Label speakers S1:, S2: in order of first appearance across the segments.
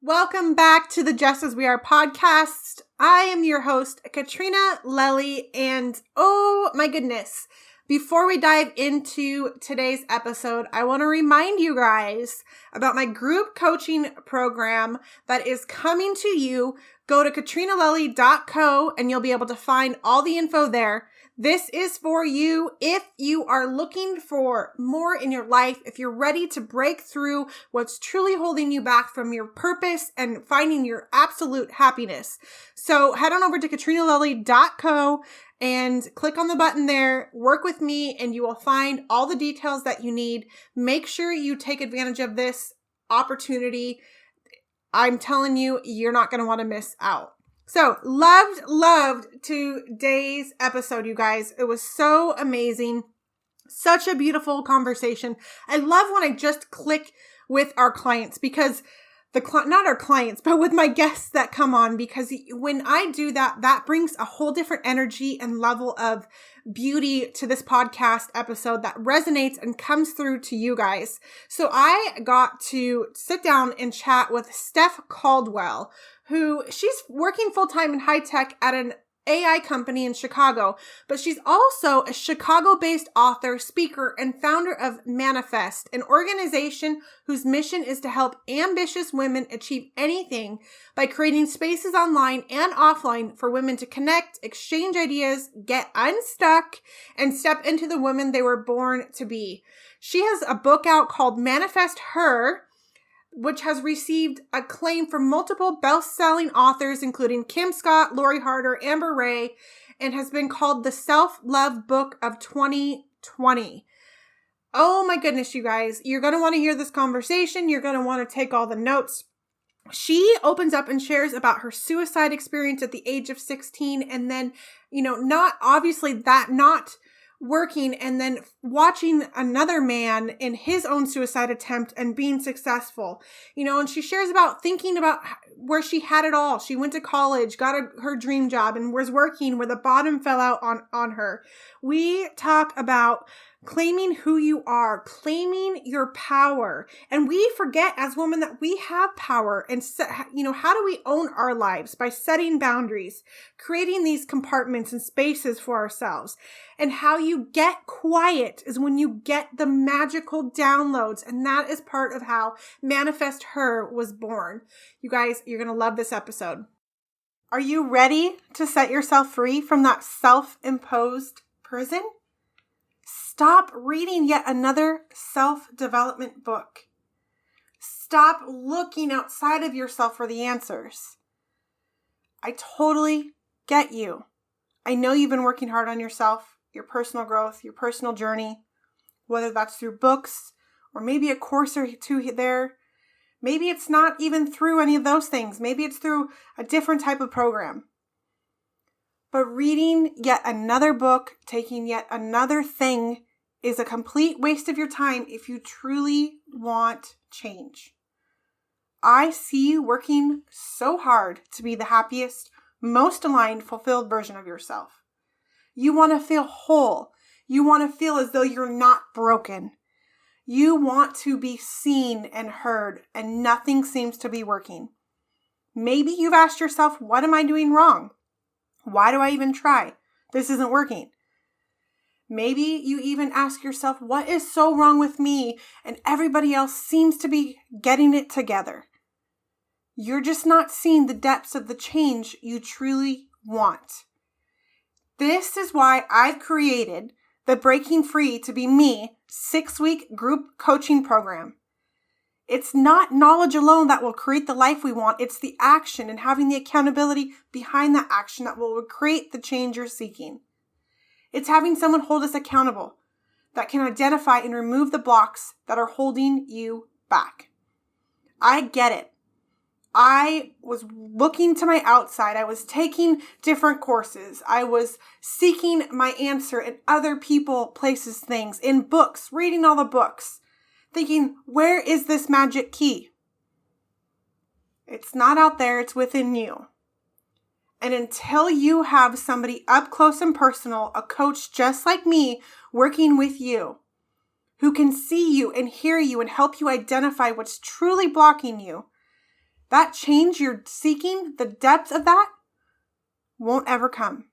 S1: Welcome back to the Just As We Are podcast. I am your host, Katrina Lelly, and oh my goodness, before we dive into today's episode, I want to remind you guys about my group coaching program that is coming to you. Go to katrinalelly.co and you'll be able to find all the info there. This is for you if you are looking for more in your life, if you're ready to break through what's truly holding you back from your purpose and finding your absolute happiness. So head on over to katrinalelly.co and click on the button there, work with me, and you will find all the details that you need. Make sure you take advantage of this opportunity. I'm telling you, you're not going to want to miss out. So loved today's episode, you guys. It was so amazing. Such a beautiful conversation. I love when I just click with our clients because not our clients, but with my guests that come on, because when I do that, that brings a whole different energy and level of beauty to this podcast episode that resonates and comes through to you guys. So I got to sit down and chat with Stef Caldwell, who she's working full-time in high tech at an AI company in Chicago, but she's also a Chicago-based author, speaker, and founder of ManifestHer, an organization whose mission is to help ambitious women achieve anything by creating spaces online and offline for women to connect, exchange ideas, get unstuck, and step into the women they were born to be. She has a book out called ManifestHer, which has received acclaim from multiple best-selling authors, including Kim Scott, Lori Harder, Amber Ray, and has been called the Selflove Book of 2020. Oh my goodness, you guys. You're going to want to hear this conversation. You're going to want to take all the notes. She opens up and shares about her suicide experience at the age of 16, and then, not working and then watching another man in his own suicide attempt and being successful, and she shares about thinking about where she had it all. She went to college, got her dream job, and was working where the bottom fell out on her. We talk about claiming who you are, claiming your power. And we forget as women that we have power. And, how do we own our lives? By setting boundaries, creating these compartments and spaces for ourselves. And how you get quiet is when you get the magical downloads. And that is part of how ManifestHer was born. You guys, you're going to love this episode. Are you ready to set yourself free from that self-imposed prison? Stop reading yet another self-development book. Stop looking outside of yourself for the answers. I totally get you. I know you've been working hard on yourself, your personal growth, your personal journey, whether that's through books or maybe a course or two there. Maybe it's not even through any of those things. Maybe it's through a different type of program. But reading yet another book, taking yet another thing is a complete waste of your time if you truly want change. I see you working so hard to be the happiest, most aligned, fulfilled version of yourself. You want to feel whole. You want to feel as though you're not broken. You want to be seen and heard, and nothing seems to be working. Maybe you've asked yourself, what am I doing wrong? Why do I even try? This isn't working. Maybe you even ask yourself, what is so wrong with me and everybody else seems to be getting it together? You're just not seeing the depths of the change you truly want. This is why I've created the Breaking Free to Be Me 6-week group coaching program. It's not knowledge alone that will create the life we want. It's the action and having the accountability behind that action that will create the change you're seeking. It's having someone hold us accountable that can identify and remove the blocks that are holding you back. I get it. I was looking to my outside. I was taking different courses. I was seeking my answer in other people, places, things, in books, reading all the books, thinking, where is this magic key? It's not out there. It's within you. And until you have somebody up close and personal, a coach just like me, working with you, who can see you and hear you and help you identify what's truly blocking you, that change you're seeking, the depth of that, won't ever come.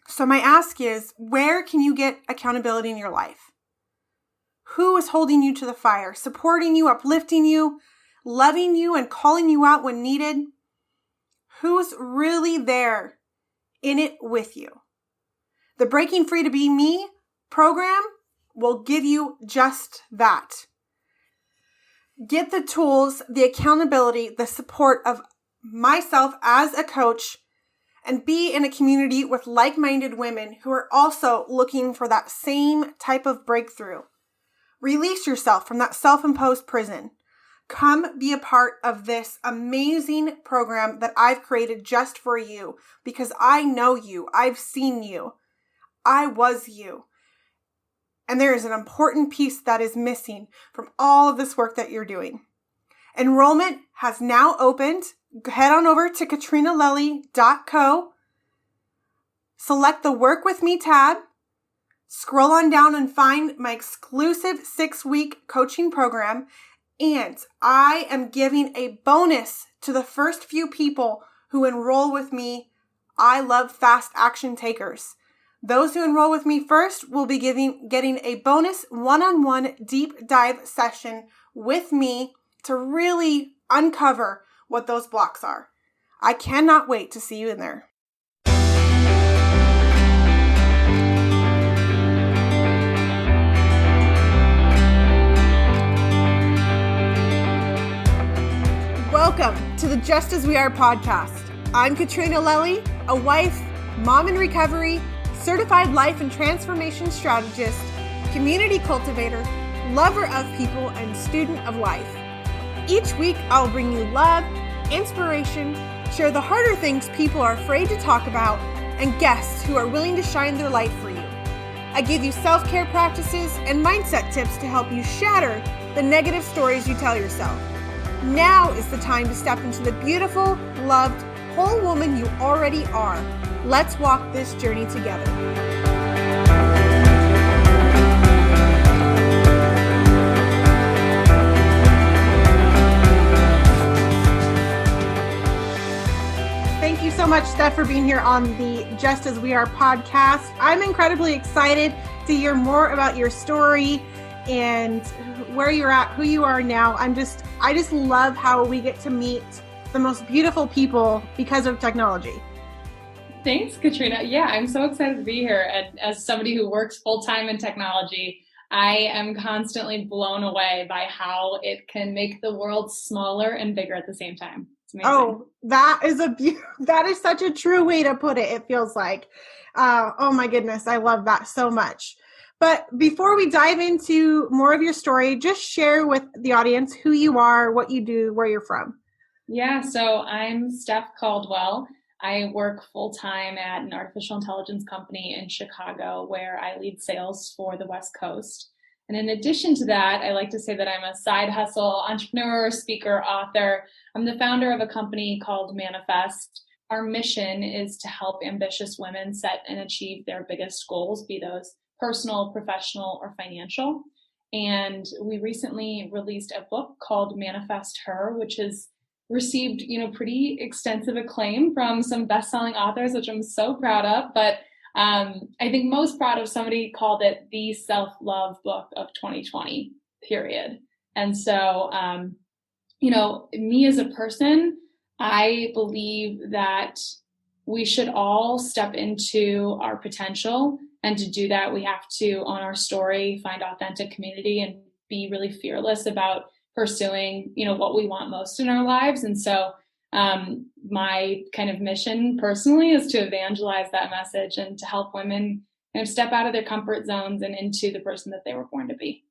S1: So my ask is, where can you get accountability in your life? Who is holding you to the fire, supporting you, uplifting you, loving you, and calling you out when needed? Who's really there in it with you? The Breaking Free to Be Me program will give you just that. Get the tools, the accountability, the support of myself as a coach, and be in a community with like-minded women who are also looking for that same type of breakthrough. Release yourself from that self-imposed prison. Come be a part of this amazing program that I've created just for you, because I know you. I've seen you. I was you. And there is an important piece that is missing from all of this work that you're doing. Enrollment has now opened. Head on over to katrinalelli.co. Select the Work With Me tab. Scroll on down and find my exclusive 6-week coaching program. And I am giving a bonus to the first few people who enroll with me. I love fast action takers. Those who enroll with me first will be getting a bonus one-on-one deep dive session with me to really uncover what those blocks are. I cannot wait to see you in there. Welcome to the Just As We Are podcast. I'm Katrina Lelli, a wife, mom in recovery, certified life and transformation strategist, community cultivator, lover of people, and student of life. Each week, I'll bring you love, inspiration, share the harder things people are afraid to talk about, and guests who are willing to shine their light for you. I give you self-care practices and mindset tips to help you shatter the negative stories you tell yourself. Now is the time to step into the beautiful, loved, whole woman you already are. Let's walk this journey together. Thank you so much, Stef, for being here on the Just As We Are podcast. I'm incredibly excited to hear more about your story and where you're at, who you are now. I just love how we get to meet the most beautiful people because of technology.
S2: Thanks, Katrina. Yeah, I'm so excited to be here. And as somebody who works full-time in technology, I am constantly blown away by how it can make the world smaller and bigger at the same time. It's amazing.
S1: Oh, that is such a true way to put it. It feels like, oh my goodness, I love that so much. But before we dive into more of your story, just share with the audience who you are, what you do, where you're from.
S2: Yeah, so I'm Stef Caldwell. I work full-time at an artificial intelligence company in Chicago where I lead sales for the West Coast. And in addition to that, I like to say that I'm a side hustle entrepreneur, speaker, author. I'm the founder of a company called Manifest. Our mission is to help ambitious women set and achieve their biggest goals, be those personal, professional, or financial. And we recently released a book called ManifestHer, which has received, pretty extensive acclaim from some best-selling authors, which I'm so proud of. But I think most proud of, somebody called it the self-love book of 2020, period. And so, me as a person, I believe that we should all step into our potential. And to do that, we have to own our story, find authentic community, and be really fearless about pursuing, what we want most in our lives. And so my kind of mission personally is to evangelize that message and to help women kind of step out of their comfort zones and into the person that they were born to be.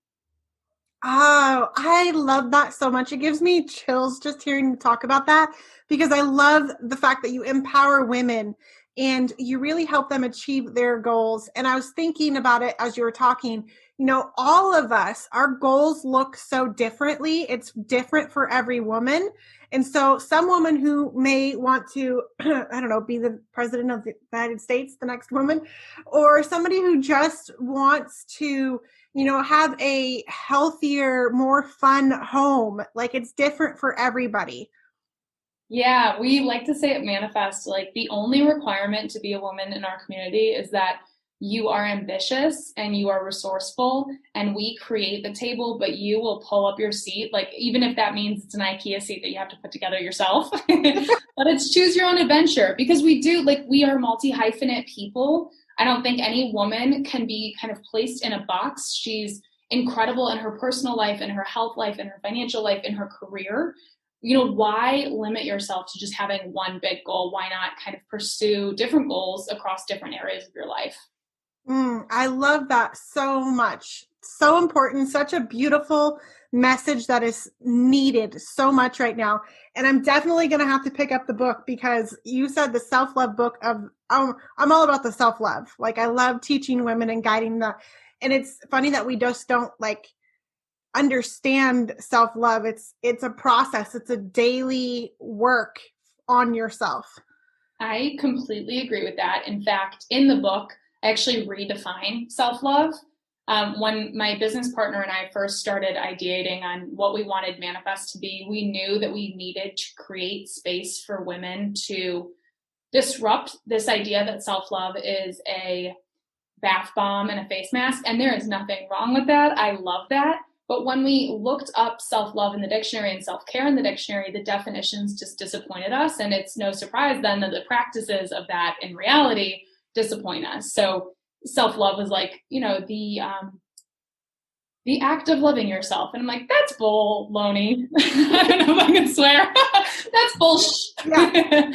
S1: Oh, I love that so much. It gives me chills just hearing you talk about that, because I love the fact that you empower women and you really help them achieve their goals. And I was thinking about it as you were talking, all of us, our goals look so differently. It's different for every woman. And so some woman who may want to, be the president of the United States, the next woman, or somebody who just wants to, have a healthier, more fun home. Like, it's different for everybody.
S2: Yeah, we like to say at Manifest, like the only requirement to be a woman in our community is that you are ambitious and you are resourceful, and we create the table, but you will pull up your seat. Like, even if that means it's an IKEA seat that you have to put together yourself, but it's choose your own adventure, because we are multi-hyphenate people. I don't think any woman can be kind of placed in a box. She's incredible in her personal life, in her health life, in her financial life, in her career. Why limit yourself to just having one big goal? Why not kind of pursue different goals across different areas of your life?
S1: I love that so much. So important. Such a beautiful message that is needed so much right now. And I'm definitely going to have to pick up the book, because you said the self-love book of, I'm all about the self-love. Like, I love teaching women and guiding them. And it's funny that we just don't understand self-love. It's a process. It's a daily work on yourself.
S2: I completely agree with that. In fact, in the book, I actually redefine self-love. When my business partner and I first started ideating on what we wanted Manifest to be, we knew that we needed to create space for women to disrupt this idea that self-love is a bath bomb and a face mask. And there is nothing wrong with that. I love that. But when we looked up self-love in the dictionary and self-care in the dictionary, the definitions just disappointed us. And it's no surprise then that the practices of that in reality disappoint us. So self-love is the act of loving yourself. And I'm like, that's baloney. I don't know if I can swear. That's bullshit. Yeah.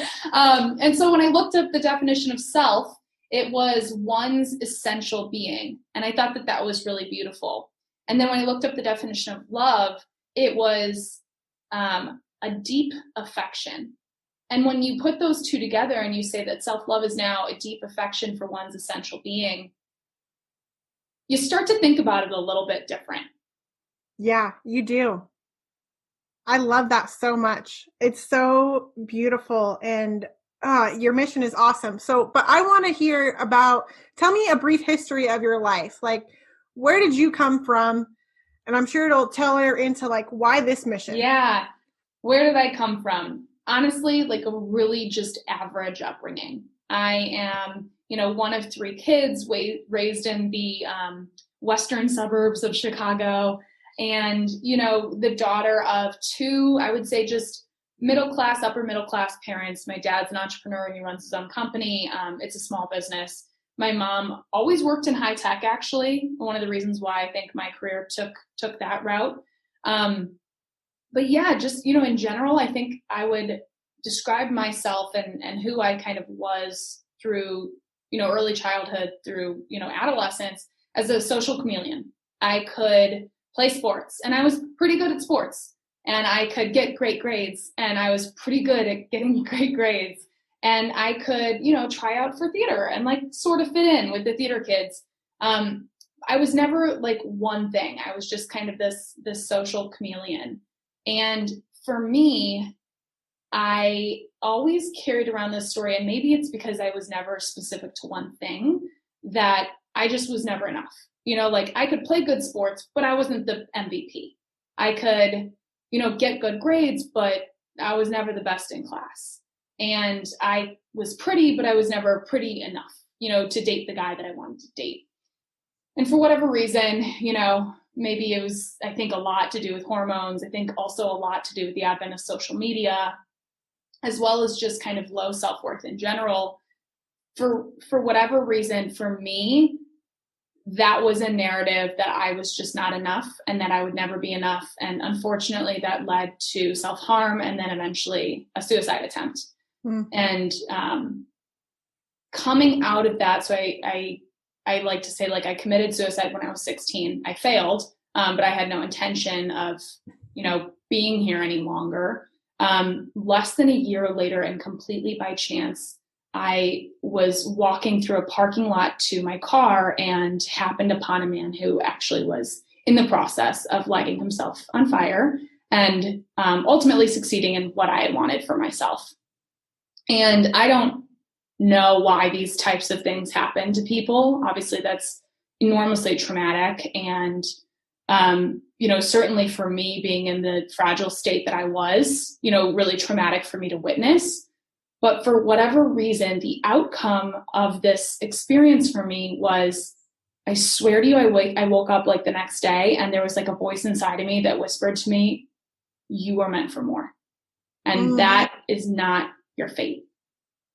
S2: And so when I looked up the definition of self, it was one's essential being. And I thought that was really beautiful. And then when I looked up the definition of love, it was a deep affection. And when you put those two together and you say that self-love is now a deep affection for one's essential being, you start to think about it a little bit different.
S1: Yeah, you do. I love that so much. It's so beautiful, and your mission is awesome. So, but I want to hear tell me a brief history of your life. Like, where did you come from? And I'm sure it'll tell her into why this mission.
S2: Yeah. Where did I come from? Honestly, a really just average upbringing. I am, one of three kids raised in the western suburbs of Chicago, and, the daughter of two, I would say, just upper middle class parents. My dad's an entrepreneur and he runs his own company. It's a small business. My mom always worked in high tech, actually. One of the reasons why I think my career took that route. But yeah, just, in general, I think I would describe myself and who I kind of was through, early childhood through, adolescence as a social chameleon. I could play sports, and I was pretty good at sports, and I could get great grades, and I was pretty good at getting great grades. And I could, try out for theater and sort of fit in with the theater kids. I was never one thing. I was just kind of this social chameleon. And for me, I always carried around this story, and maybe it's because I was never specific to one thing, that I just was never enough. I could play good sports, but I wasn't the MVP. I could, get good grades, but I was never the best in class. And I was pretty, but I was never pretty enough, to date the guy that I wanted to date. And for whatever reason, maybe it was, I think, a lot to do with hormones. I think also a lot to do with the advent of social media, as well as just kind of low self-worth in general. For whatever reason, for me, that was a narrative that I was just not enough and that I would never be enough. And unfortunately, that led to self-harm and then eventually a suicide attempt. And coming out of that, so I like to say, I committed suicide when I was 16. I failed, but I had no intention of, being here any longer. Less than a year later, and completely by chance, I was walking through a parking lot to my car and happened upon a man who actually was in the process of lighting himself on fire and ultimately succeeding in what I had wanted for myself. And I don't know why these types of things happen to people. Obviously, that's enormously traumatic. And Certainly for me being in the fragile state that I was, really traumatic for me to witness. But for whatever reason, the outcome of this experience for me was, I swear to you, I woke up like the next day and there was like a voice inside of me that whispered to me, you are meant for more. And that is not your fate.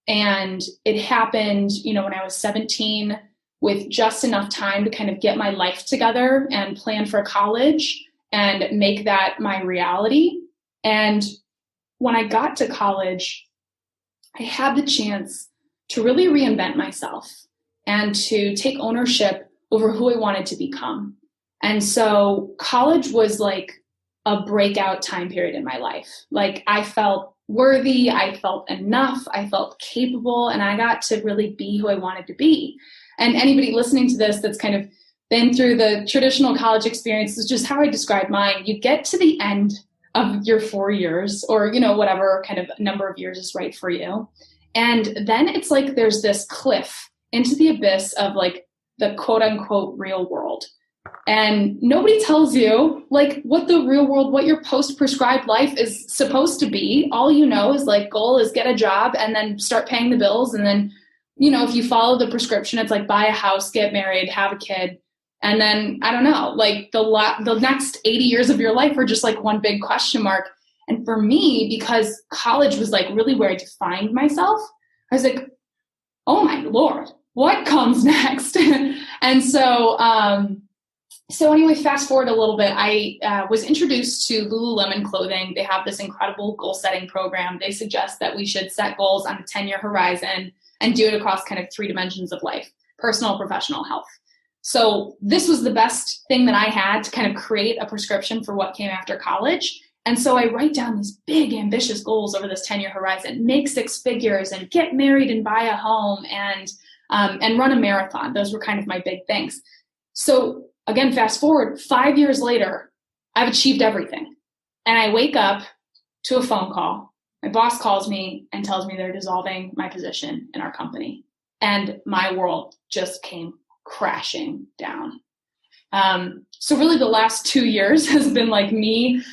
S2: And it happened, when I was 17, with just enough time to kind of get my life together and plan for college and make that my reality. And when I got to college, I had the chance to really reinvent myself and to take ownership over who I wanted to become. And so college was like a breakout time period in my life. Like I felt worthy, I felt enough, I felt capable, and I got to really be who I wanted to be. And anybody listening to this that's kind of been through the traditional college experience is just how I describe mine. You get to the end of your 4 years or, whatever kind of number of years is right for you. And then it's like there's this cliff into the abyss of like the quote unquote real world. And nobody tells you like what the real world, what your post-prescribed life is supposed to be. All you know is like goal is get a job and then start paying the bills. And then, if you follow the prescription, it's like buy a house, get married, have a kid. And then, I don't know, like the next 80 years of your life are just like one big question mark. And for me, because college was like really where I defined myself, I was like, oh my Lord, what comes next? And so anyway, fast forward a little bit, I was introduced to Lululemon clothing. They have this incredible goal setting program. They suggest that we should set goals on a 10-year horizon and do it across kind of 3 dimensions of life, personal, professional, health. So this was the best thing that I had to kind of create a prescription for what came after college. And so I write down these big, ambitious goals over this 10-year horizon, make 6 figures and get married and buy a home and run a marathon. Those were kind of my big things. So again, fast forward 5 years later, I've achieved everything. And I wake up to a phone call. My boss calls me and tells me they're dissolving my position in our company. And my world just came crashing down. So really the last 2 years has been like me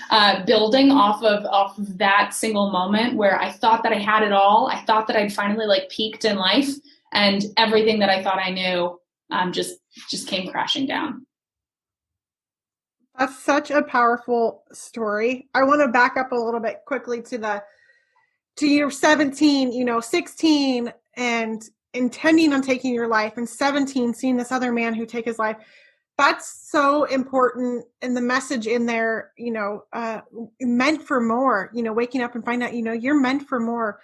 S2: building off of that single moment where I thought that I had it all. I thought that I'd finally like peaked in life, and everything that I thought I knew just came crashing down.
S1: That's such a powerful story. I want to back up a little bit quickly to you're 17, 16 and intending on taking your life, and 17 seeing this other man who take his life. That's so important. And the message in there, meant for more, waking up and find out, you're meant for more.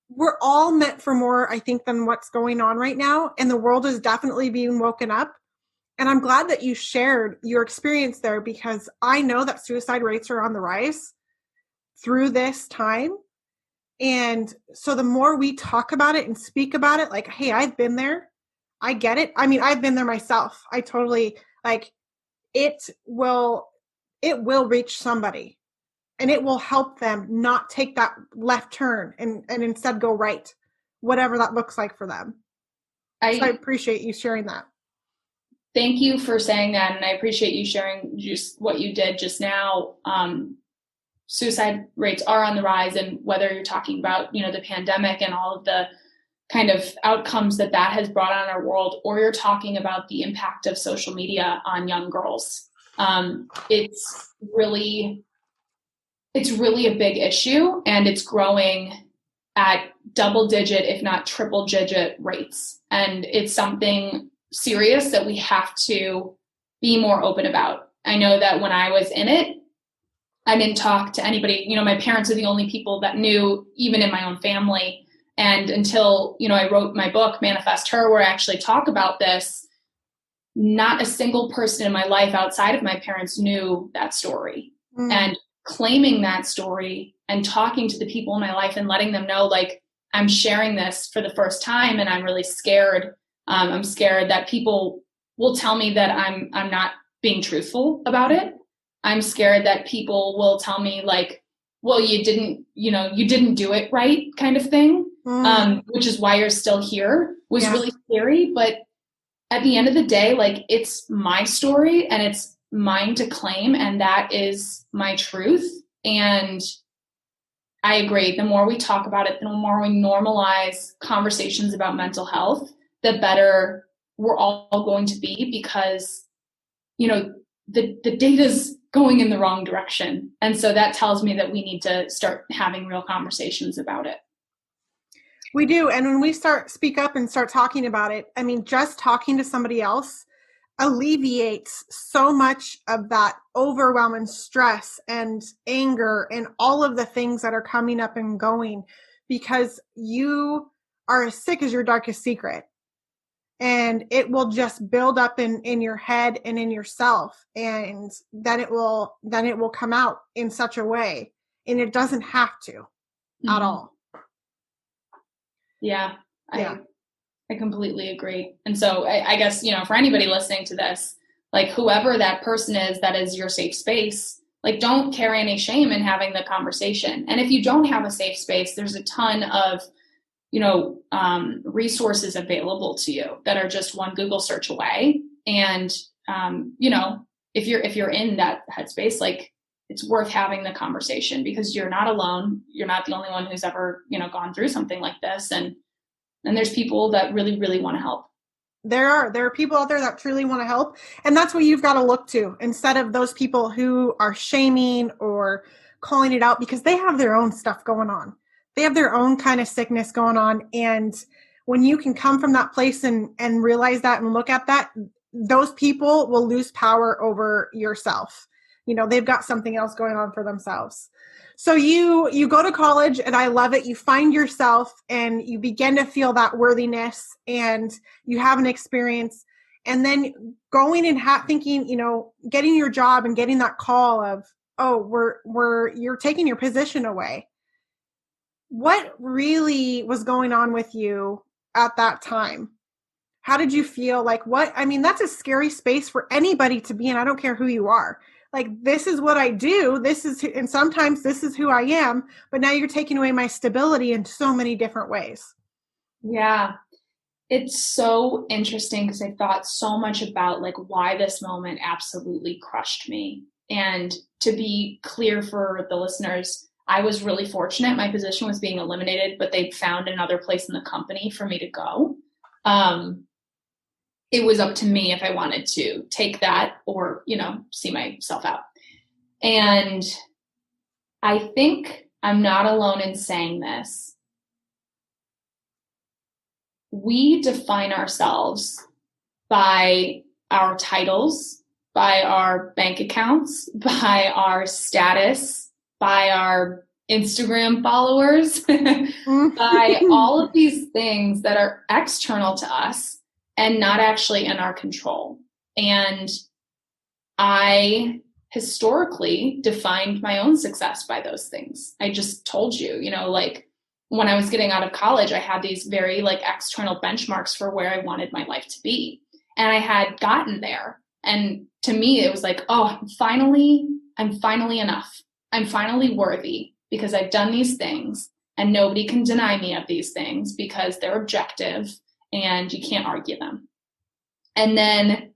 S1: We're all meant for more, I think, than what's going on right now. And the world is definitely being woken up. And I'm glad that you shared your experience there, because I know that suicide rates are on the rise through this time. And so the more we talk about it and speak about it, like, hey, I've been there. I get it. I mean, I've been there myself. I totally it will reach somebody, and it will help them not take that left turn and instead go right, whatever that looks like for them. So I appreciate you sharing that.
S2: Thank you for saying that. And I appreciate you sharing just what you did just now. Suicide rates are on the rise, and whether you're talking about, the pandemic and all of the kind of outcomes that has brought on our world, or you're talking about the impact of social media on young girls. It's really a big issue, and it's growing at double-digit, if not triple-digit rates. And it's something serious that we have to be more open about. I know that when I was in it, I didn't talk to anybody. My parents are the only people that knew, even in my own family. And until, I wrote my book, ManifestHer, where I actually talk about this, not a single person in my life outside of my parents knew that story. And claiming that story and talking to the people in my life and letting them know, like, I'm sharing this for the first time and I'm really scared. I'm scared that people will tell me that I'm not being truthful about it. I'm scared that people will tell me like, well, you didn't do it right, kind of thing. Which is why you're still here, was really scary. But at the end of the day, like, it's my story and it's mine to claim, and that is my truth. And I agree. The more we talk about it, the more we normalize conversations about mental health, the better we're all going to be, because, the data's going in the wrong direction. And so that tells me that we need to start having real conversations about it.
S1: We do. And when we speak up and start talking about it, I mean, just talking to somebody else alleviates so much of that overwhelming stress and anger and all of the things that are coming up and going, because you are as sick as your darkest secret. And it will just build up in your head and in yourself. And then it will come out in such a way. And it doesn't have to at all.
S2: Yeah. I completely agree. And so I guess, for anybody listening to this, like whoever that person is, that is your safe space, like don't carry any shame in having the conversation. And if you don't have a safe space, there's a ton of, resources available to you that are just one Google search away. And, if you're in that headspace, like it's worth having the conversation, because you're not alone. You're not the only one who's ever, gone through something like this. And there's people that really, really want to help.
S1: There are people out there that truly want to help. And that's what you've got to look to, instead of those people who are shaming or calling it out, because they have their own stuff going on. They have their own kind of sickness going on. And when you can come from that place and realize that and look at that, those people will lose power over yourself. They've got something else going on for themselves. So you go to college, and I love it. You find yourself and you begin to feel that worthiness, and you have an experience, and then going and thinking, getting your job and getting that call of, oh, you're taking your position away. What really was going on with you at that time? How did you feel? Like that's a scary space for anybody to be in. I don't care who you are. Like, this is what I do. And sometimes this is who I am, but now you're taking away my stability in so many different ways.
S2: Yeah. It's so interesting, because I thought so much about like why this moment absolutely crushed me. And to be clear for the listeners, I was really fortunate. My position was being eliminated, but they'd found another place in the company for me to go. It was up to me if I wanted to take that or, see myself out. And I think I'm not alone in saying this. We define ourselves by our titles, by our bank accounts, by our status, by our Instagram followers, by all of these things that are external to us and not actually in our control. And I historically defined my own success by those things. I just told you, like when I was getting out of college, I had these very like external benchmarks for where I wanted my life to be. And I had gotten there. And to me, it was like, oh, I'm finally enough. I'm finally worthy, because I've done these things and nobody can deny me of these things because they're objective and you can't argue them. And then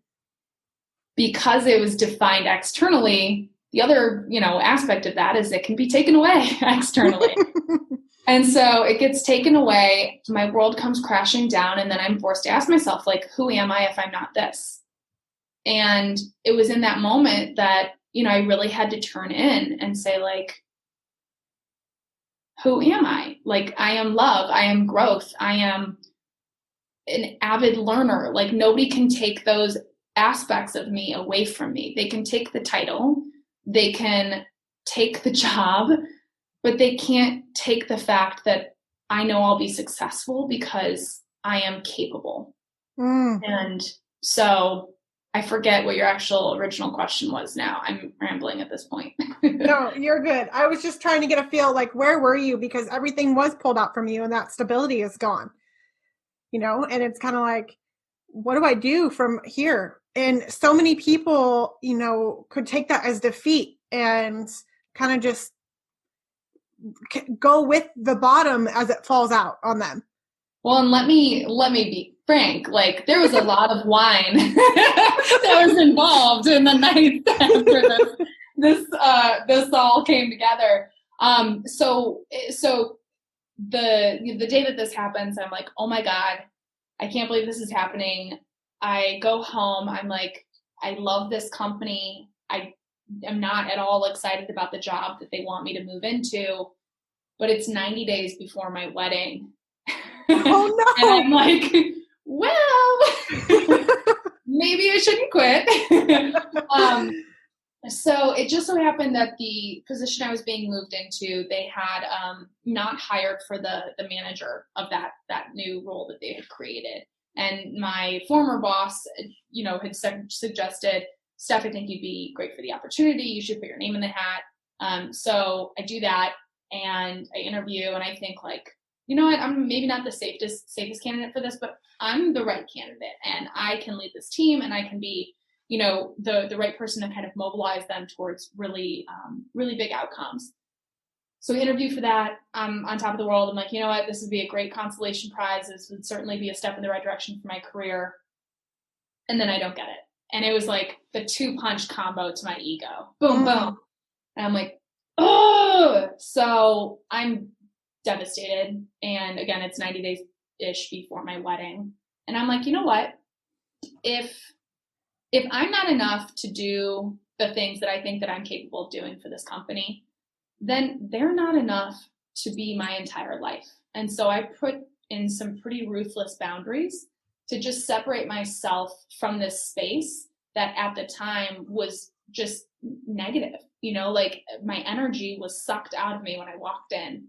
S2: because it was defined externally, the other, aspect of that is it can be taken away externally. And so it gets taken away. My world comes crashing down. And then I'm forced to ask myself, like, who am I if I'm not this? And it was in that moment that, I really had to turn in and say, like, who am I? Like, I am love. I am growth. I am an avid learner. Like, nobody can take those aspects of me away from me. They can take the title, they can take the job, but they can't take the fact that I know I'll be successful because I am capable. And so I forget what your actual original question was now. I'm rambling at this point.
S1: No, you're good. I was just trying to get a feel, like, where were you? Because everything was pulled out from you and that stability is gone, and it's kind of like, what do I do from here? And so many people, could take that as defeat and kind of just go with the bottom as it falls out on them.
S2: Well, and let me be frank, like there was a lot of wine that was involved in the night after this all came together. So the day that this happens, I'm like, oh my God, I can't believe this is happening. I go home. I'm like, I love this company. I am not at all excited about the job that they want me to move into, but it's 90 days before my wedding.
S1: Oh no.
S2: And I'm like, well, maybe I shouldn't quit. So it just so happened that the position I was being moved into, they had not hired for the manager of that new role that they had created. And my former boss, had suggested, Stef, I think you'd be great for the opportunity. You should put your name in the hat. So I do that and I interview and I think like, you know what, I'm maybe not the safest candidate for this, but I'm the right candidate and I can lead this team and I can be, the right person to kind of mobilize them towards really, really big outcomes. So we interview for that. I'm on top of the world. I'm like, you know what, this would be a great consolation prize. This would certainly be a step in the right direction for my career. And then I don't get it. And it was like the 2-punch combo to my ego. Boom, boom. And I'm like, oh, so I'm devastated. And again, it's 90 days-ish before my wedding. And I'm like, you know what? If I'm not enough to do the things that I think that I'm capable of doing for this company, then they're not enough to be my entire life. And so I put in some pretty ruthless boundaries to just separate myself from this space that at the time was just negative. Like my energy was sucked out of me when I walked in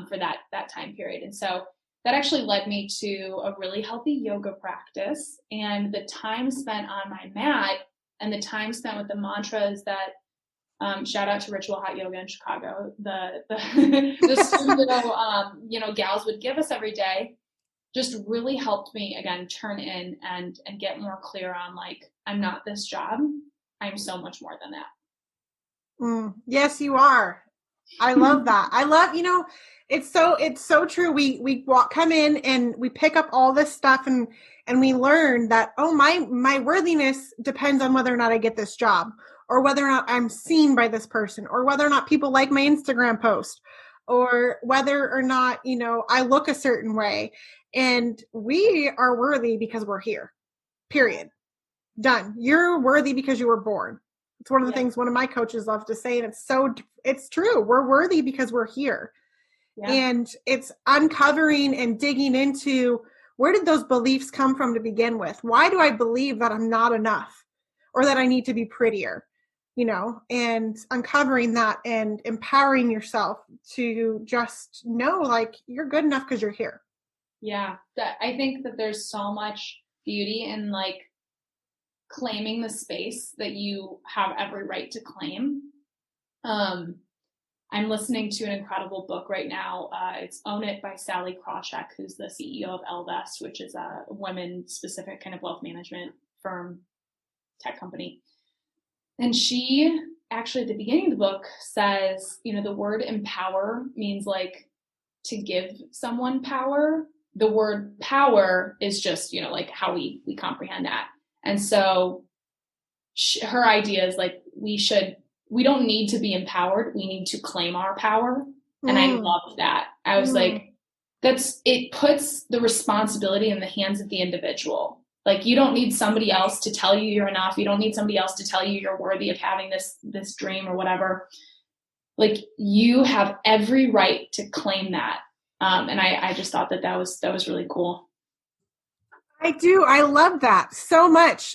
S2: for that time period. And so that actually led me to a really healthy yoga practice, and the time spent on my mat and the time spent with the mantras that shout out to Ritual Hot Yoga in Chicago, the studio, gals would give us every day, just really helped me again turn in and get more clear on like, I'm not this job. I'm so much more than that.
S1: Yes, you are. I love that. I love, it's so true. We come in and we pick up all this stuff and we learn that, oh, my worthiness depends on whether or not I get this job, or whether or not I'm seen by this person, or whether or not people like my Instagram post, or whether or not, I look a certain way. And we are worthy because we're here, period. Done. You're worthy because you were born. It's one of the things one of my coaches loves to say, and it's true. We're worthy because we're here. Yeah. And it's uncovering and digging into, where did those beliefs come from to begin with? Why do I believe that I'm not enough, or that I need to be prettier? And uncovering that and empowering yourself to just know, like, you're good enough because you're here.
S2: Yeah. I think that there's so much beauty in like claiming the space that you have every right to claim. I'm listening to an incredible book right now. It's Own It by Sally Krawcheck, who's the CEO of Elvest, which is a women-specific kind of wealth management firm, tech company. And she actually, at the beginning of the book, says, the word empower means like to give someone power. The word power is just, like how we comprehend that. And so her idea is like, we don't need to be empowered. We need to claim our power. And I loved that. I was like, it puts the responsibility in the hands of the individual. Like, you don't need somebody else to tell you you're enough. You don't need somebody else to tell you you're worthy of having this dream or whatever. Like, you have every right to claim that. And I just thought that was really cool.
S1: I do. I love that so much.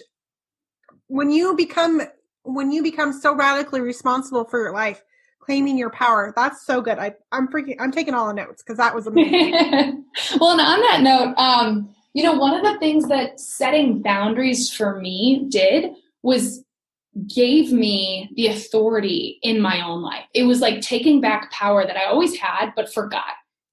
S1: When you become so radically responsible for your life, claiming your power, that's so good. I'm taking all the notes because that was amazing.
S2: Well, and on that note, one of the things that setting boundaries for me did was gave me the authority in my own life. It was like taking back power that I always had, but forgot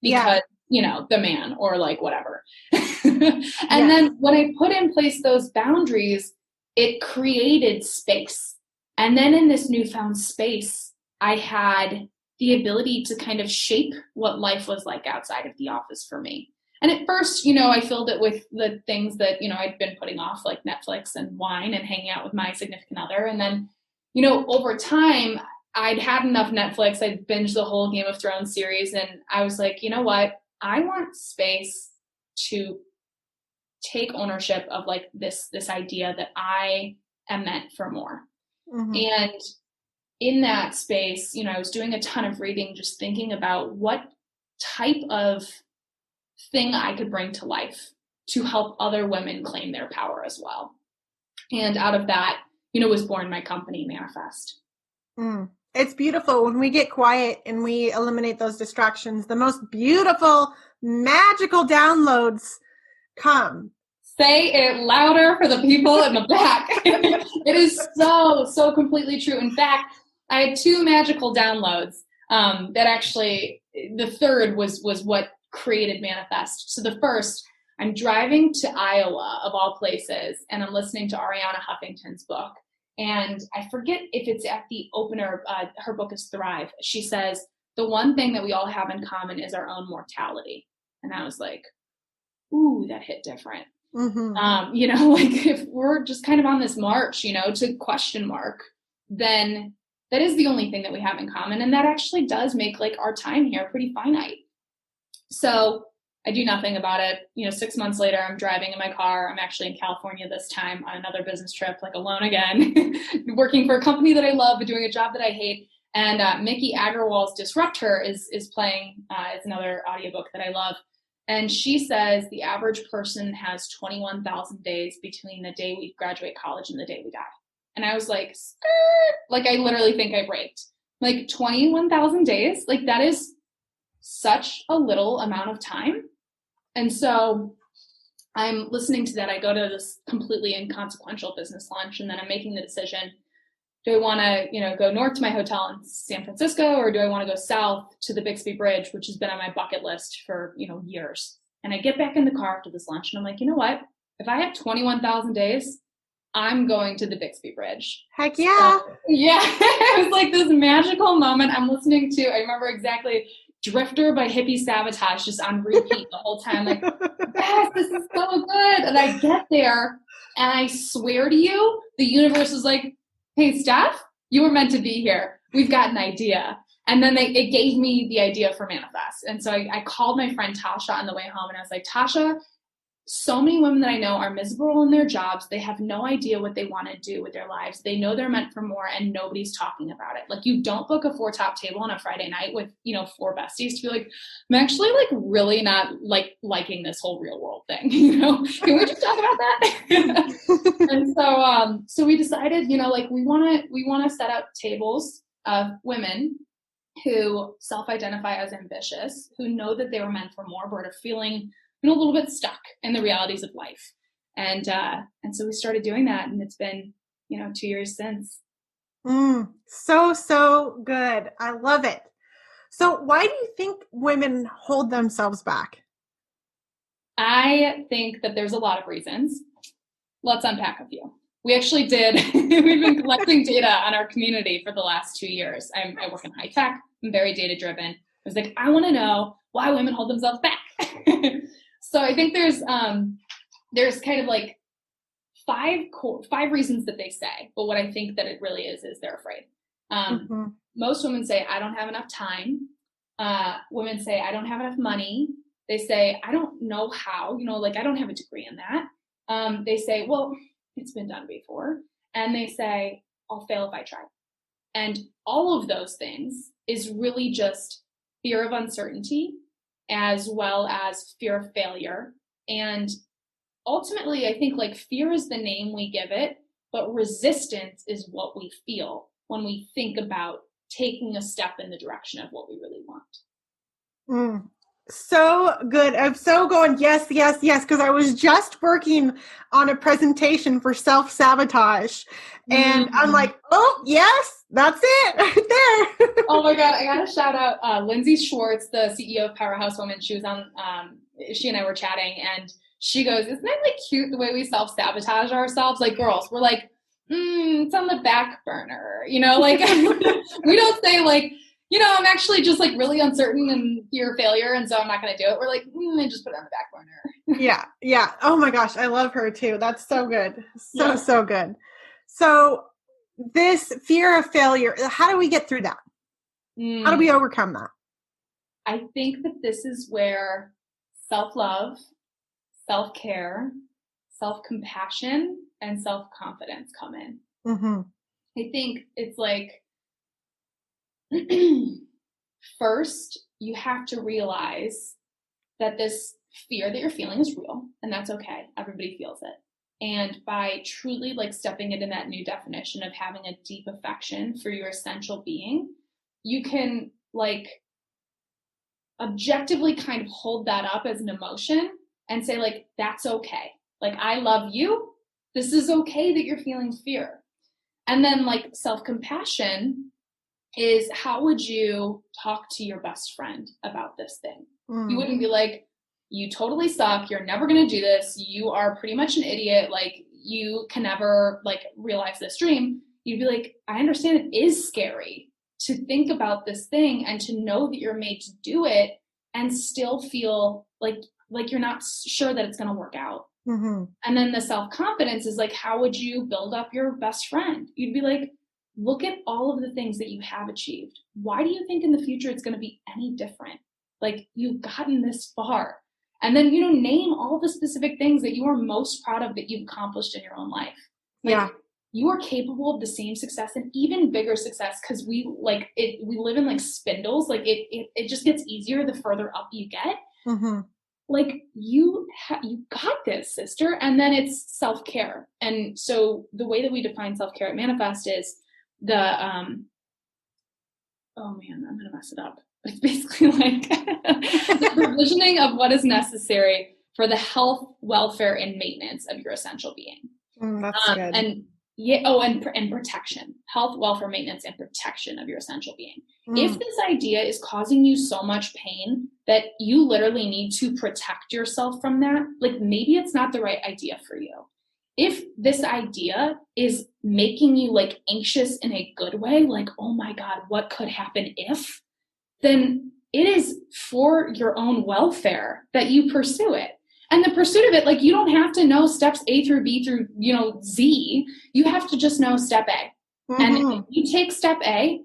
S2: because, the man or like whatever. And then when I put in place those boundaries, it created space. And then in this newfound space, I had the ability to kind of shape what life was like outside of the office for me. And at first, you know, I filled it with the things that, you know, I'd been putting off, like Netflix and wine and hanging out with my significant other. And then, you know, over time, I'd had enough Netflix. I'd binged the whole Game of Thrones series. And I was like, you know what? I want space to take ownership of like this idea that I am meant for more. Mm-hmm. And in that space, you know, I was doing a ton of reading, just thinking about what type of thing I could bring to life to help other women claim their power as well. And out of that, you know, was born my company, Manifest.
S1: It's beautiful when we get quiet and we eliminate those distractions. The most beautiful, magical downloads come.
S2: Say it louder for the people in the back. It is so completely true. In fact, I had 2 magical downloads that actually, the third was what created Manifest. So the first, I'm driving to Iowa, of all places, and I'm listening to Arianna Huffington's book. And I forget if it's at the opener, her book is Thrive. She says, the one thing that we all have in common is our own mortality. And I was like, ooh, that hit different. Mm-hmm. You know, like if we're just kind of on this march, you know, to question mark, then that is the only thing that we have in common. And that actually does make like our time here pretty finite. So I do nothing about it. You know, 6 months later, I'm driving in my car. I'm actually in California this time on another business trip, like alone again, working for a company that I love, but doing a job that I hate. And Mickey Agarwal's Disrupt Her is playing. It's another audiobook that I love. And she says the average person has 21,000 days between the day we graduate college and the day we die. And I was like, skirt. Like I literally think I braked. Like 21,000 days. Like that is such a little amount of time. And so I'm listening to that. I go to this completely inconsequential business lunch, and then I'm making the decision. Do I want to, you know, go north to my hotel in San Francisco, or do I want to go south to the Bixby Bridge, which has been on my bucket list for, you know, years? And I get back in the car after this lunch and I'm like, you know what? If I have 21,000 days, I'm going to the Bixby Bridge.
S1: Heck yeah.
S2: So, yeah. It was like this magical moment. I'm listening to, I remember exactly, Drifter by Hippie Sabotage just on repeat the whole time. Like, yes, this is so good. And I get there and I swear to you, the universe is like, hey, Stef, you were meant to be here. We've got an idea. And then it gave me the idea for Manifest. And so I called my friend Tasha on the way home and I was like, Tasha, so many women that I know are miserable in their jobs. They have no idea what they want to do with their lives. They know they're meant for more and nobody's talking about it. Like you don't book a 4-top table on a Friday night with, you know, 4 besties to be like, I'm actually like really not liking this whole real world thing. You know, can we just talk about that? And so we decided, you know, like we want to set up tables of women who self-identify as ambitious, who know that they were meant for more, but are feeling, you know, a little bit stuck in the realities of life. And so we started doing that, and it's been, you know, 2 years since.
S1: So good. I love it. So why do you think women hold themselves back?
S2: I think that there's a lot of reasons. Let's unpack a few. We actually did. We've been collecting data on our community for the last 2 years. I work in high tech. I'm very data driven. I was like, I want to know why women hold themselves back. So I think there's kind of like 5 reasons that they say, but what I think that it really is they're afraid. Most women say, I don't have enough time. Women say, I don't have enough money. They say, I don't know how, you know, like I don't have a degree in that. They say, well, it's been done before. And they say, I'll fail if I try. And all of those things is really just fear of uncertainty, as well as fear of failure. And ultimately, I think like fear is the name we give it, but resistance is what we feel when we think about taking a step in the direction of what we really want.
S1: So good. I'm so going, yes, because I was just working on a presentation for self-sabotage. And I'm like, oh, yes, that's it right there.
S2: Oh my God. I got to shout out Lindsay Schwartz, the CEO of Powerhouse Women. She was on, she and I were chatting and she goes, isn't it like cute the way we self-sabotage ourselves? Like girls, we're like, it's on the back burner, you know, like we don't say like, you know, I'm actually just like really uncertain and fear of failure, and so I'm not going to do it. We're like, and just put it on the back burner.
S1: Yeah. Yeah. Oh my gosh. I love her too. That's so good. So good. So this fear of failure, how do we get through that? How do we overcome that?
S2: I think that this is where self-love, self-care, self-compassion, and self-confidence come in.
S1: Mm-hmm.
S2: I think it's like, first, you have to realize that this fear that you're feeling is real, and that's okay. Everybody feels it. And by truly like stepping into that new definition of having a deep affection for your essential being, you can like objectively kind of hold that up as an emotion and say like, that's okay. Like, I love you. This is okay that you're feeling fear. And then like self-compassion is, how would you talk to your best friend about this thing? You wouldn't be like, you totally suck. You're never going to do this. You are pretty much an idiot. Like, you can never like realize this dream. You'd be like, I understand it is scary to think about this thing and to know that you're made to do it and still feel like you're not sure that it's going to work out. Mm-hmm. And then the self-confidence is like, how would you build up your best friend? You'd be like, look at all of the things that you have achieved. Why do you think in the future it's going to be any different? Like, you've gotten this far. And then, name all the specific things that you are most proud of that you've accomplished in your own life. Like, you are capable of the same success and even bigger success, because we live in like spindles. Like it just gets easier the further up you get. Mm-hmm. Like you got this, sister. And then it's self-care. And so the way that we define self-care at Manifest is the, oh man, I'm going to mess it up. It's basically like the provisioning of what is necessary for the health, welfare, and maintenance of your essential being.
S1: That's good.
S2: And protection, health, welfare, maintenance, and protection of your essential being. If this idea is causing you so much pain that you literally need to protect yourself from that, like maybe it's not the right idea for you. If this idea is making you like anxious in a good way, like, oh my God, what could happen if, then it is for your own welfare that you pursue it. And the pursuit of it, like, you don't have to know steps A through B through, Z. You have to just know step A. Mm-hmm. And if you take step A,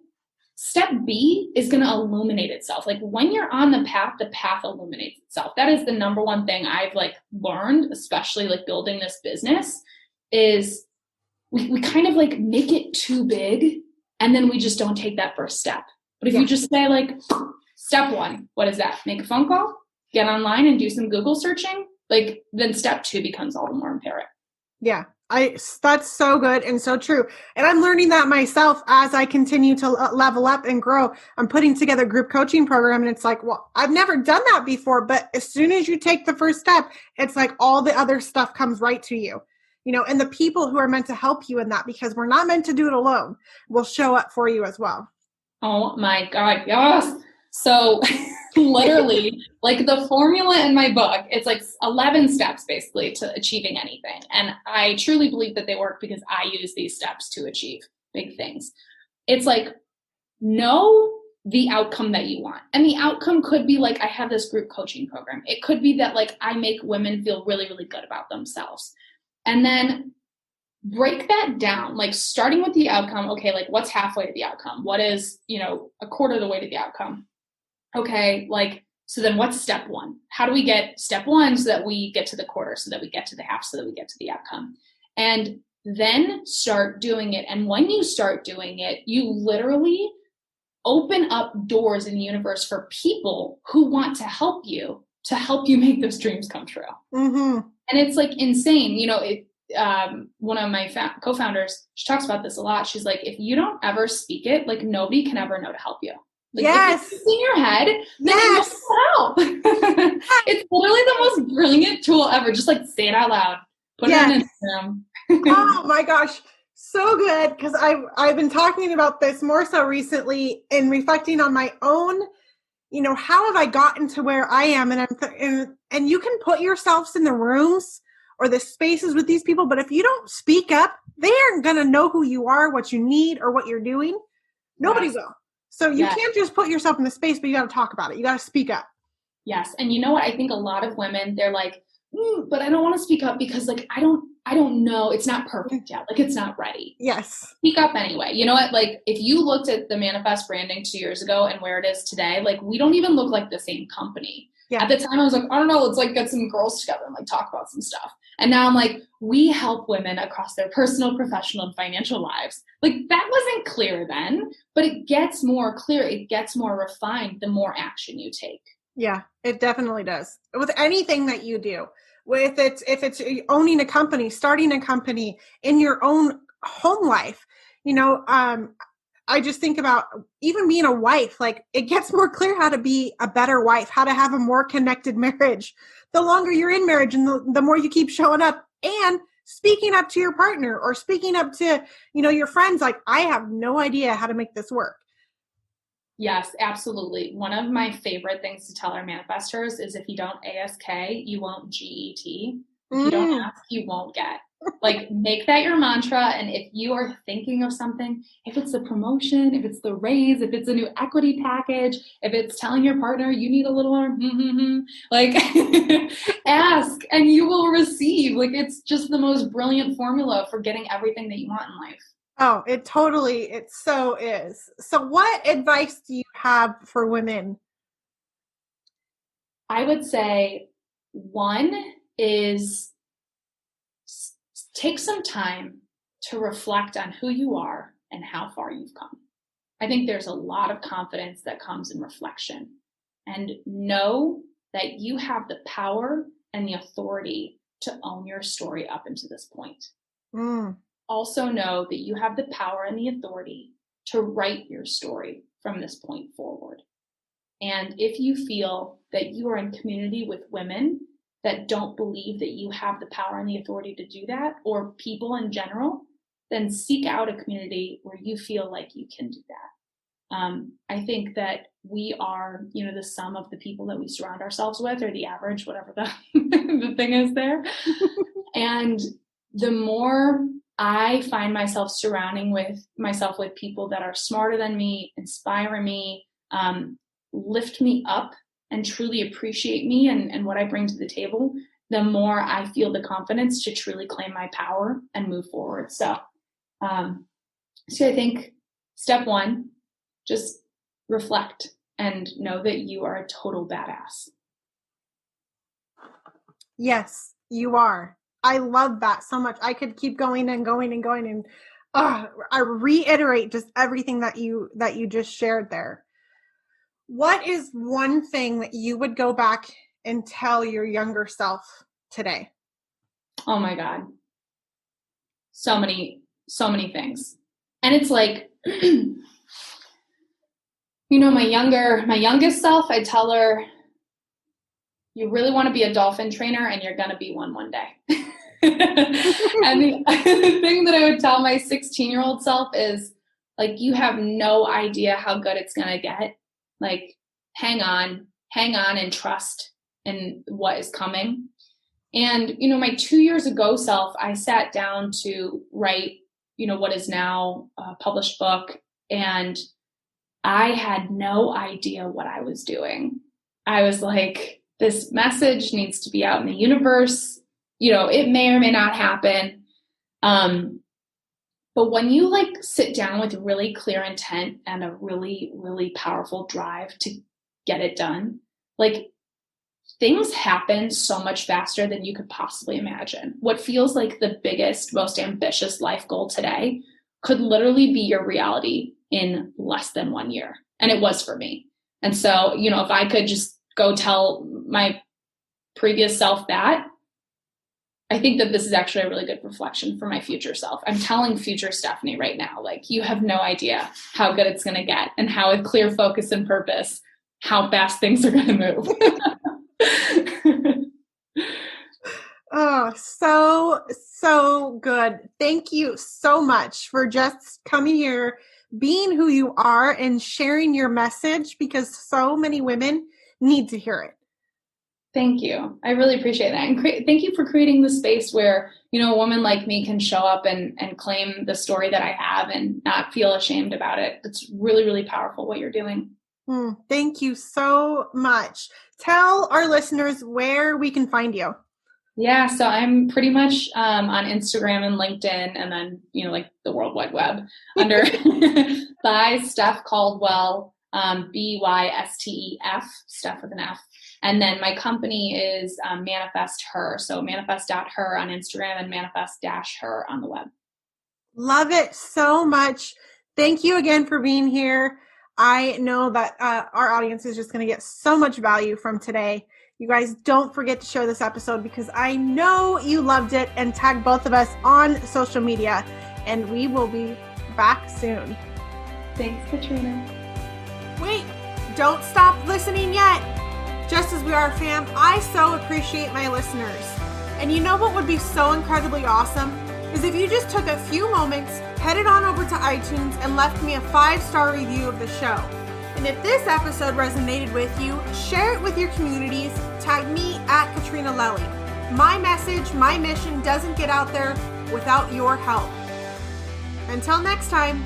S2: step B is going to illuminate itself. Like, when you're on the path illuminates itself. That is the number one thing I've like learned, especially like building this business, is we kind of like make it too big and then we just don't take that first step. But if you just say like, step one, what is that? Make a phone call, get online and do some Google searching. Like, then step two becomes all the more apparent.
S1: Yeah, that's so good and so true. And I'm learning that myself as I continue to level up and grow. I'm putting together a group coaching program, and it's like, well, I've never done that before, but as soon as you take the first step, it's like all the other stuff comes right to you, and the people who are meant to help you in that, because we're not meant to do it alone, will show up for you as well.
S2: Oh my God, yes. So literally, like the formula in my book, it's like 11 steps basically to achieving anything. And I truly believe that they work because I use these steps to achieve big things. It's like, know the outcome that you want. And the outcome could be like, I have this group coaching program. It could be that like I make women feel really, really good about themselves. And then break that down, like starting with the outcome. Okay, like what's halfway to the outcome? What is, a quarter of the way to the outcome? Okay, like, so then what's step one? How do we get step one so that we get to the quarter, so that we get to the half, so that we get to the outcome? And then start doing it. And when you start doing it, you literally open up doors in the universe for people who want to help you make those dreams come true. Mm-hmm. And it's like insane. One of my co-founders, she talks about this a lot. She's like, if you don't ever speak it, like nobody can ever know to help you. Like,
S1: yes.
S2: If it's in your head, then yes. You know it's literally the most brilliant tool ever. Just like say it out loud. Put it on Instagram.
S1: Oh my gosh. So good. Because I've been talking about this more so recently and reflecting on my own, how have I gotten to where I am? And you can put yourselves in the rooms or the spaces with these people, but if you don't speak up, they aren't going to know who you are, what you need, or what you're doing. Nobody will. So you can't just put yourself in the space, but you got to talk about it. You got to speak up.
S2: Yes. And you know what? I think a lot of women, they're like, but I don't want to speak up because like, I don't know. It's not perfect yet. Like it's not ready.
S1: Yes.
S2: Speak up anyway. You know what? Like if you looked at the Manifest branding 2 years ago and where it is today, like we don't even look like the same company. Yeah. At the time I was like, I don't know. Let's like get some girls together and like talk about some stuff. And now I'm like, we help women across their personal, professional, and financial lives. Like that wasn't clear then, but it gets more clear. It gets more refined the more action you take.
S1: Yeah, it definitely does. With anything that you do, if it's owning a company, starting a company, in your own home life, I just think about even being a wife, like it gets more clear how to be a better wife, how to have a more connected marriage. The longer you're in marriage and the more you keep showing up and speaking up to your partner or speaking up to, your friends, like I have no idea how to make this work.
S2: Yes, absolutely. One of my favorite things to tell our ManifestHers is if you don't ASK, you won't GET. If you don't ask, you won't get. Like make that your mantra. And if you are thinking of something, if it's the promotion, if it's the raise, if it's a new equity package, if it's telling your partner you need a little more, like ask and you will receive. Like it's just the most brilliant formula for getting everything that you want in life.
S1: Oh, it so is. So what advice do you have for women?
S2: I would say one is take some time to reflect on who you are and how far you've come. I think there's a lot of confidence that comes in reflection, and know that you have the power and the authority to own your story up into this point. Also know that you have the power and the authority to write your story from this point forward. And if you feel that you are in community with women that don't believe that you have the power and the authority to do that, or people in general, then seek out a community where you feel like you can do that. I think that we are, the sum of the people that we surround ourselves with, or the average, whatever the, the thing is there. And the more I find myself surrounding myself with people that are smarter than me, inspire me, lift me up, and truly appreciate me and what I bring to the table, the more I feel the confidence to truly claim my power and move forward. So I think step one, just reflect and know that you are a total badass.
S1: Yes, you are. I love that so much. I could keep going and going and going. And I reiterate just everything that you just shared there. What is one thing that you would go back and tell your younger self today?
S2: Oh my God. So many things. And it's like, my youngest self, I tell her, you really want to be a dolphin trainer and you're going to be one day. And the thing that I would tell my 16-year-old self is like, you have no idea how good it's going to get. Like, hang on and trust in what is coming. And, my 2 years ago self, I sat down to write, what is now a published book. And I had no idea what I was doing. I was like, this message needs to be out in the universe. It may or may not happen. But when you sit down with really clear intent and a really, really powerful drive to get it done, things happen so much faster than you could possibly imagine. What feels like the biggest, most ambitious life goal today could literally be your reality in less than 1 year. And it was for me. And so, if I could just go tell my previous self that, I think that this is actually a really good reflection for my future self. I'm telling future Stephanie right now, you have no idea how good it's going to get, and how with clear focus and purpose, how fast things are going to move.
S1: Oh, so good. Thank you so much for just coming here, being who you are, and sharing your message, because so many women need to hear it.
S2: Thank you. I really appreciate that. And thank you for creating the space where, a woman like me can show up and claim the story that I have and not feel ashamed about it. It's really, really powerful what you're doing.
S1: Thank you so much. Tell our listeners where we can find you.
S2: Yeah, so I'm pretty much on Instagram and LinkedIn, and then, like the World Wide Web under by Stef Caldwell, BYSTEF, Stef with an F. And then my company is ManifestHer, so manifest.her on Instagram and manifest-her on the web.
S1: Love it so much. Thank you again for being here. I know that our audience is just going to get so much value from today. You guys don't forget to share this episode because I know you loved it, and tag both of us on social media, and we will be back soon.
S2: Thanks, Katrina.
S1: Wait, don't stop listening yet. Just as we are, fam, I so appreciate my listeners. And you know what would be so incredibly awesome? Is if you just took a few moments, headed on over to iTunes, and left me a 5-star review of the show. And if this episode resonated with you, share it with your communities. Tag me at Katrina Lelly. My message, my mission doesn't get out there without your help. Until next time.